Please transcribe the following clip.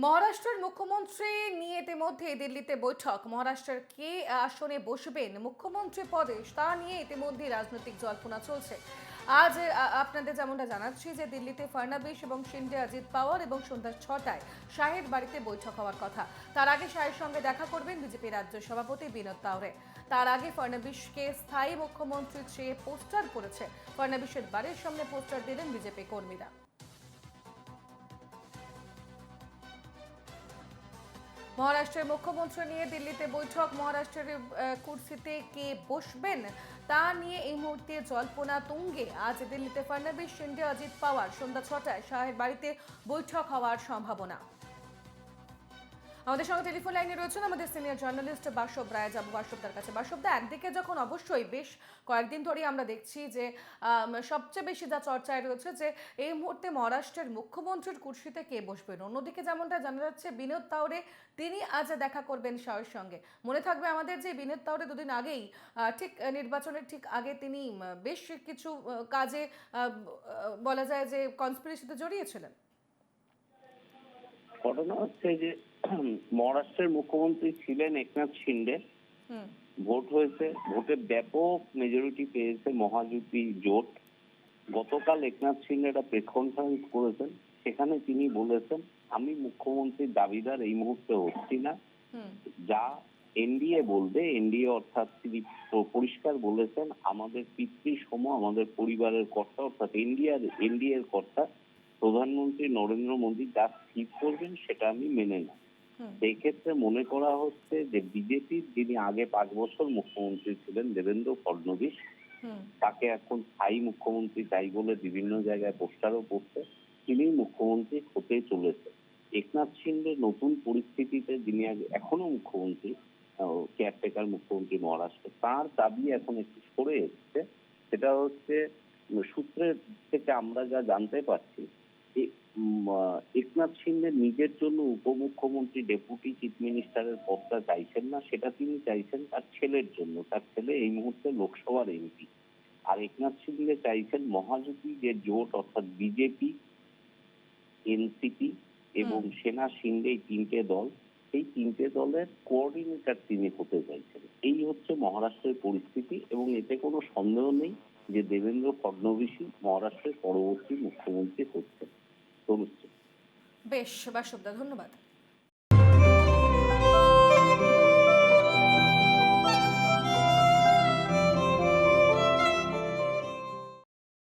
মহারাষ্ট্রের মুখ্যমন্ত্রী নিয়ে ইতিমধ্যে দিল্লিতে বৈঠক। মহারাষ্ট্রের কে আসনে বসবেন মুখ্যমন্ত্রী পদে তা নিয়ে ইতিমধ্যে রাজনৈতিক জল্পনা চলছে। আজ আপনাদের যেমনটা জানাচ্ছি যে দিল্লিতে ফাড়নাবিস এবং শিন্ডে, অজিত পাওয়ার এবং সন্ধ্যা 6টায় শাহের বাড়িতে বৈঠক হওয়ার কথা। তার আগে শাহের সঙ্গে দেখা করবেন বিজেপি রাজ্য সভাপতি বিনোদ তাওরে। তার আগে ফাড়নাবিসকে স্থায়ী মুখ্যমন্ত্রী চেয়ে পোস্টার করেছে। ফাড়নাবিসের বাড়ির সামনে পোস্টার দিলেন বিজেপি কর্মীরা। মহারাষ্ট্রের মুখ্যমন্ত্রী নিয়ে দিল্লিতে বৈঠক। মহারাষ্ট্রের কুর্সিতে কে বসবেন তা নিয়ে এই মুহূর্তে জল্পনা তুঙ্গে। আজ দিল্লিতে ফাড়নাবিস, শিন্ডে, অজিত পাওয়ার সন্ধ্যা 6টায় শাহের বাড়িতে বৈঠক হওয়ার সম্ভাবনা। আমাদের সঙ্গে টেলিফোন লাইনে রয়েছেন আমাদের সিনিয়র জার্নালিস্ট বাসব রায়। যাবো বাসবদার কাছে। বাসবদা, একদিকে যখন অবশ্যই বেশ কয়েকদিন ধরেই আমরা দেখছি যে সবচেয়ে বেশি যা চর্চায় রয়েছে যে এই মুহূর্তে মহারাষ্ট্রের মুখ্যমন্ত্রীর কুর্সিতে কে বসবেন, অন্যদিকে যেমনটা জানা যাচ্ছে বিনোদ তাওরে তিনি আজ দেখা করবেন শাহের সঙ্গে। মনে থাকবে আমাদের যে বিনোদ তাওরে দুদিন আগেই ঠিক নির্বাচনের ঠিক আগে তিনি বেশ কিছু কাজে বলা যায় যে কনস্পিরেসিতে জড়িয়েছিলেন। ঘটনা হচ্ছে যে মহারাষ্ট্রের মুখ্যমন্ত্রী ছিলেন একনাথ শিন্ডে। ভোট হয়েছে, ভোটে ব্যাপক মেজরিটি পেয়েছে মহাজোটী জোট। গতকাল একনাথ শিন্ডে একটা প্রেস কনফারেন্স করেছেন, সেখানে তিনি বলেছেন আমি মুখ্যমন্ত্রীর দাবিদার এই মুহূর্তে হচ্ছি না, যা এনডিএ বলবে, এনডিএ অর্থাৎ তিনি পরিষ্কার বলেছেন আমাদের পিতৃ সম আমাদের পরিবারের কর্তা অর্থাৎ এনডিএর কর্তা প্রধানমন্ত্রী নরেন্দ্র মোদী যা স্থির করবেন সেটা আমি মেনে নেব। সেই ক্ষেত্রে মনে করা হচ্ছে যে বিজেপির যিনি আগে 5 বছর মুখ্যমন্ত্রী ছিলেন দেবেন্দ্র ফডনবিস, তাকে এখন স্থায়ী মুখ্যমন্ত্রী চাই বলে বিভিন্ন জায়গায় পোস্টারও পড়ছে, তিনি মুখ্যমন্ত্রী হতে চলেছে। একনাথ শিন্ডে নতুন পরিস্থিতিতে যিনি এখনো মুখ্যমন্ত্রী, কেয়ারটেকার মুখ্যমন্ত্রী মহারাষ্ট্র, তার দাবি এখন একটু সরে এসছে। সেটা হচ্ছে সূত্রের থেকে আমরা যা জানতে পারছি, একনাথ শিন্ডে নিজের জন্য উপমুখ্যমন্ত্রী ডেপুটি চিফ মিনিস্টারের পদটা চাইছেন না, সেটা তিনি চাইছেন তার ছেলের জন্য। তার ছেলে এই মুহূর্তে লোকসভার এমপি। আর একনাথ শিন্ডে চাইছেন মহাজোটী যে জোট অর্থাৎ বিজেপি, এনসিপি এবং সেনা শিন্ডে, এই তিনটে দল, এই তিনটে দলের কোঅর্ডিনেটর তিনি হতে চাইছেন। এই হচ্ছে মহারাষ্ট্রের পরিস্থিতি এবং এতে কোনো সন্দেহ নেই যে দেবেন্দ্র ফডনবিসই মহারাষ্ট্রের পরবর্তী মুখ্যমন্ত্রী হচ্ছেন। বেশ বাসবদা, ধন্যবাদ।